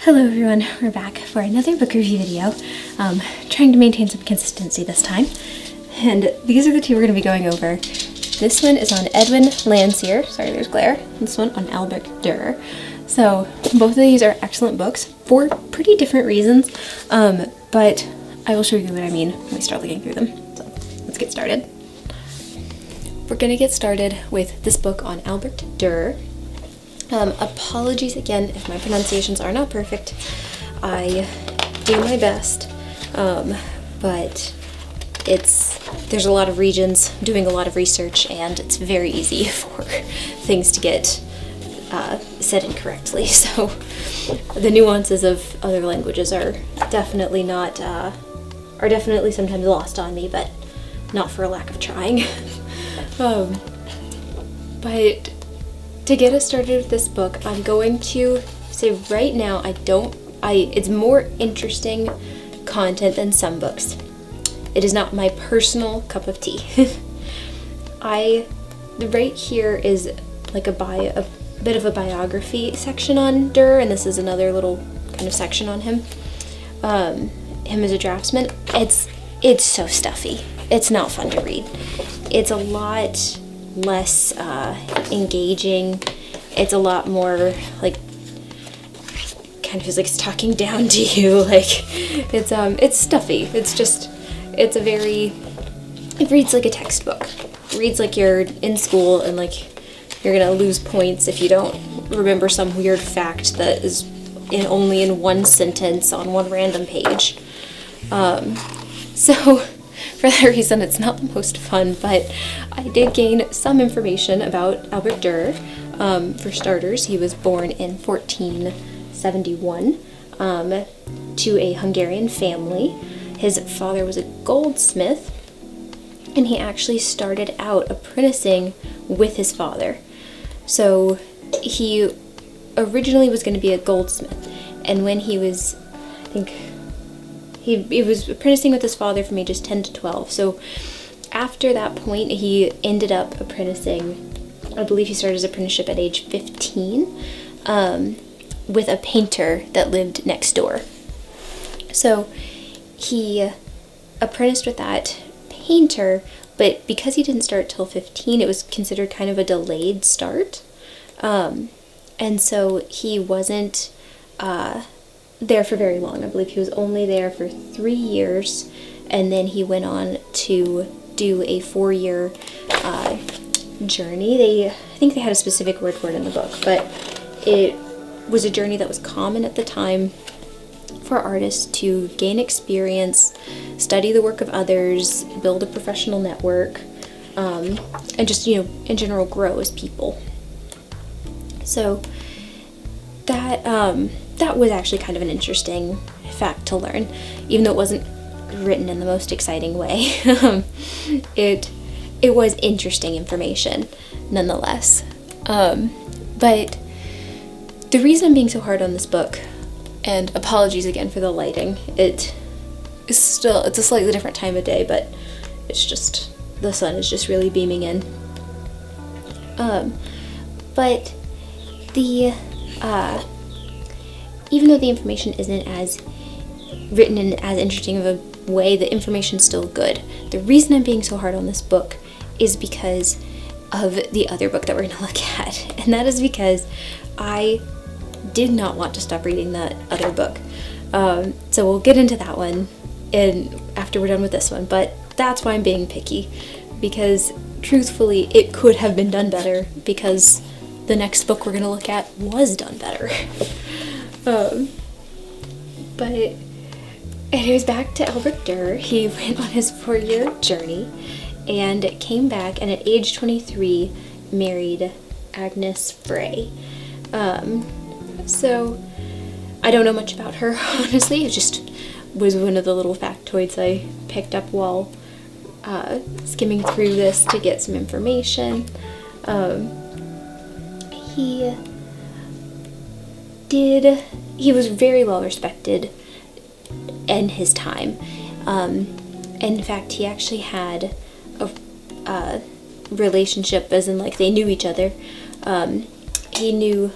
Hello everyone, we're back for another book review video. Trying to maintain some consistency this time. And these are the two we're going to be going over. This one is on Edwin Landseer, sorry there's glare, this one on Albrecht Dürer. So both of these are excellent books for pretty different reasons, but I will show you what I mean when we start looking through them. So let's get started. We're going to get started with this book on Albrecht Dürer. Apologies again if my pronunciations are not perfect. I do my best, but there's a lot of regions, I'm doing a lot of research, and it's very easy for things to get said incorrectly. So the nuances of other languages are definitely sometimes lost on me, but not for a lack of trying. But to get us started with this book, I'm going to say right now it's more interesting content than some books. It is not my personal cup of tea. Right here is like a bit of a biography section on Dürer, and this is another little kind of section on him. Him as a draftsman. It's so stuffy. It's not fun to read. It's a lot less engaging. It's a lot more like kind of feels like it's talking down to you. Like it's stuffy. It reads like a textbook. It reads like you're in school and like you're gonna lose points if you don't remember some weird fact that is only in one sentence on one random page. So for that reason, it's not the most fun, but I did gain some information about Albrecht Dürer. For starters, he was born in 1471 to a Hungarian family. His father was a goldsmith, and he actually started out apprenticing with his father. So he originally was going to be a goldsmith, and when he was, I think, he was apprenticing with his father from ages 10 to 12. So after that point, he ended up apprenticing, I believe he started his apprenticeship at age 15, with a painter that lived next door. So he apprenticed with that painter, but because he didn't start till 15, it was considered kind of a delayed start. And so he wasn't there for very long. I believe he was only there for 3 years, and then he went on to do a 4-year journey. I think they had a specific word for it in the book, but it was a journey that was common at the time for artists to gain experience, study the work of others, build a professional network, and just, in general grow as people. So that was actually kind of an interesting fact to learn, even though it wasn't written in the most exciting way. It was interesting information nonetheless. But the reason I'm being so hard on this book, and apologies again for the lighting, it's a slightly different time of day, but it's just, the sun is just really beaming in. But even though the information isn't as written in as interesting of a way, the information's still good. The reason I'm being so hard on this book is because of the other book that we're going to look at, and that is because I did not want to stop reading that other book. So we'll get into that one after we're done with this one, but that's why I'm being picky, because truthfully it could have been done better, because the next book we're going to look at was done better. But anyways, back to Albrecht Dürer. He went on his 4-year journey and came back, and at age 23 married Agnes Frey. So I don't know much about her, honestly. It just was one of the little factoids I picked up while skimming through this to get some information. He was very well respected in his time. In fact, he actually had a relationship, as in like they knew each other. He knew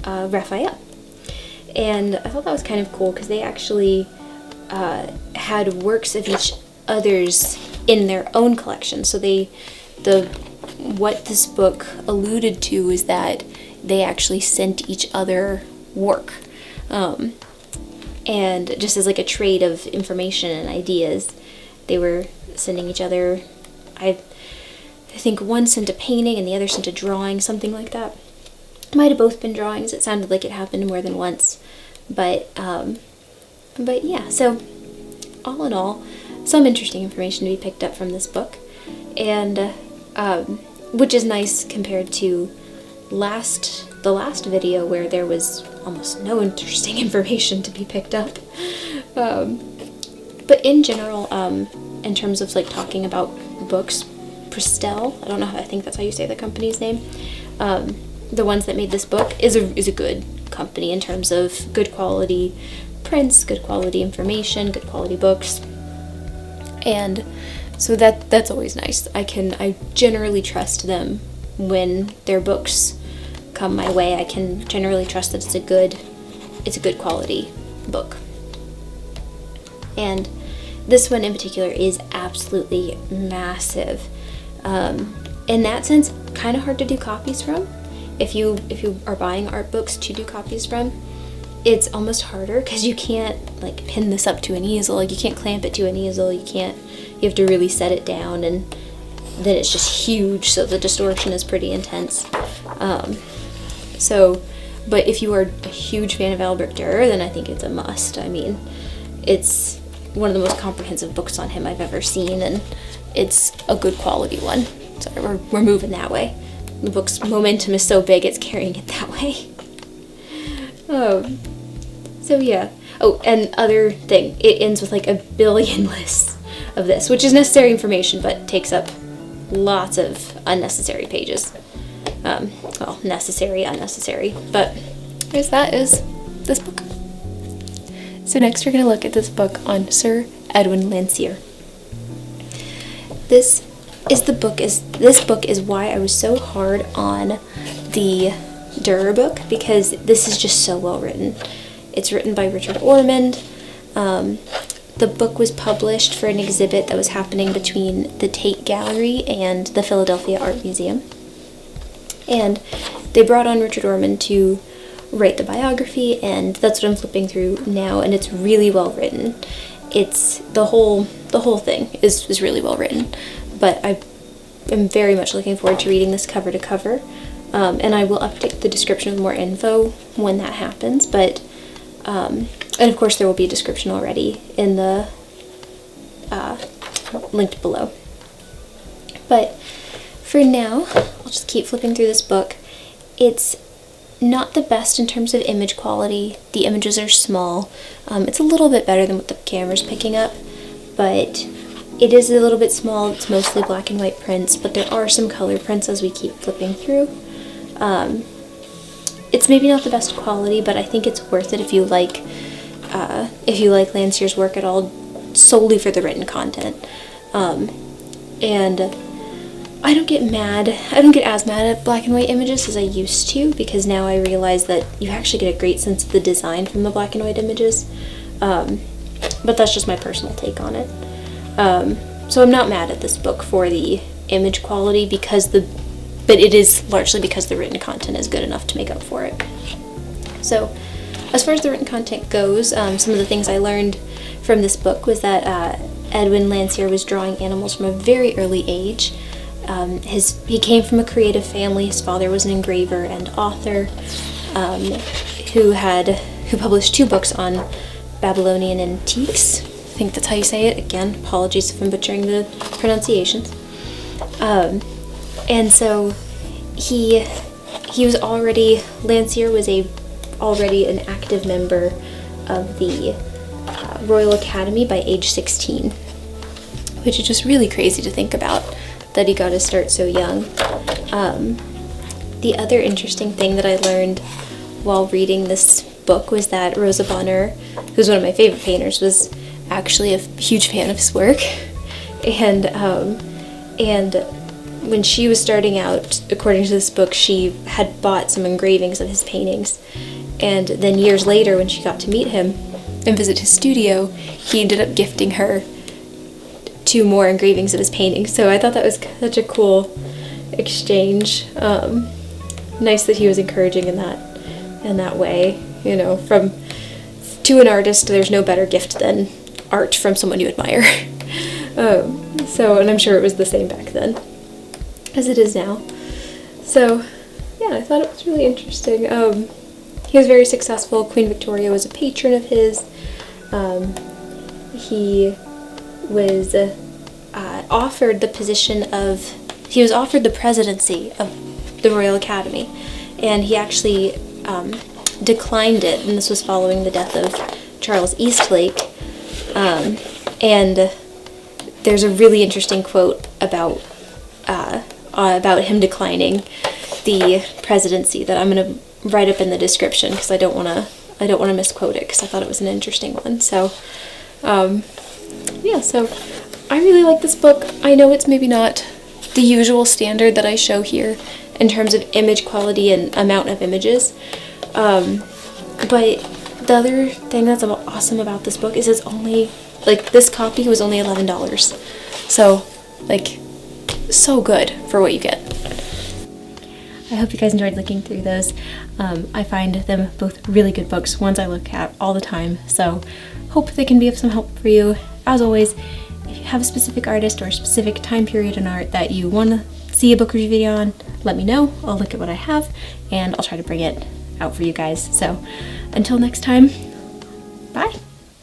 Raphael, And I thought that was kind of cool because they actually had works of each other's in their own collection. So what this book alluded to is that they actually sent each other work. And just as like a trade of information and ideas, they were sending each other, I think one sent a painting and the other sent a drawing, something like that. Might have both been drawings. It sounded like it happened more than once. But yeah, so all in all, some interesting information to be picked up from this book. And which is nice compared to the last video where there was almost no interesting information to be picked up. But in general, in terms of like talking about books, Prestel, I don't know, I think that's how you say the company's name, the ones that made this book is a good company in terms of good quality prints, good quality information, good quality books. And so that's always nice. I generally trust them when their books come my way. I can generally trust that it's a good quality book. And this one in particular is absolutely massive. In that sense, kind of hard to do copies from. If you are buying art books to do copies from, it's almost harder because you can't like pin this up to an easel. Like you can't clamp it to an easel. You have to really set it down, and then it's just huge, so the distortion is pretty intense. But if you are a huge fan of Albrecht Dürer, then I think it's a must. I mean, it's one of the most comprehensive books on him I've ever seen, and it's a good quality one. So we're moving that way. The book's momentum is so big, it's carrying it that way. So yeah. Oh, and other thing, it ends with like a billion lists of this, which is necessary information, but takes up lots of unnecessary pages. Well, necessary, unnecessary, but that is this book. So next we're going to look at this book on Sir Edwin Landseer. This book is why I was so hard on the Dürer book, because this is just so well written. It's written by Richard Ormond. The book was published for an exhibit that was happening between the Tate Gallery and the Philadelphia Art Museum. And they brought on Richard Ormond to write the biography, and that's what I'm flipping through now, and it's really well written. It's the whole thing is really well written, but I am very much looking forward to reading this cover to cover, and I will update the description with more info when that happens, but and of course there will be a description already in the linked below. But for now, I'll just keep flipping through this book. It's not the best in terms of image quality. The images are small. It's a little bit better than what the camera's picking up, but it is a little bit small. It's mostly black and white prints, but there are some color prints as we keep flipping through. It's maybe not the best quality, but I think it's worth it if you like Landseer's work at all, solely for the written content. And I don't get as mad at black and white images as I used to, because now I realize that you actually get a great sense of the design from the black and white images. But that's just my personal take on it. So I'm not mad at this book for the image quality, but it is largely because the written content is good enough to make up for it. So as far as the written content goes, some of the things I learned from this book was that Edwin Landseer was drawing animals from a very early age. He came from a creative family. His father was an engraver and author who published 2 books on Babylonian antiques. I think that's how you say it. Again, apologies if I'm butchering the pronunciations. And so Landseer was already an active member of the Royal Academy by age 16, which is just really crazy to think about, that he got to start so young. The other interesting thing that I learned while reading this book was that Rosa Bonheur, who's one of my favorite painters, was actually a huge fan of his work. And when she was starting out, according to this book, she had bought some engravings of his paintings. And then years later, when she got to meet him and visit his studio, he ended up gifting her 2 more engravings of his paintings. So I thought that was such a cool exchange. Nice that he was encouraging in that way. You know, to an artist, there's no better gift than art from someone you admire. And I'm sure it was the same back then as it is now. So yeah, I thought it was really interesting. He was very successful. Queen Victoria was a patron of his. He was offered the presidency of the Royal Academy, and he actually declined it, and this was following the death of Charles Eastlake. And there's a really interesting quote about him declining the presidency that I'm going to write up in the description, because I don't want to misquote it, because I thought it was an interesting one. So yeah, so I really like this book. I know it's maybe not the usual standard that I show here in terms of image quality and amount of images, but the other thing that's awesome about this book is it's only, like, this copy was only $11. So, like, so good for what you get. I hope you guys enjoyed looking through those. I find them both really good books, ones I look at all the time, so hope they can be of some help for you. As always, if you have a specific artist or a specific time period in art that you want to see a book review video on, let me know. I'll look at what I have, and I'll try to bring it out for you guys. So until next time,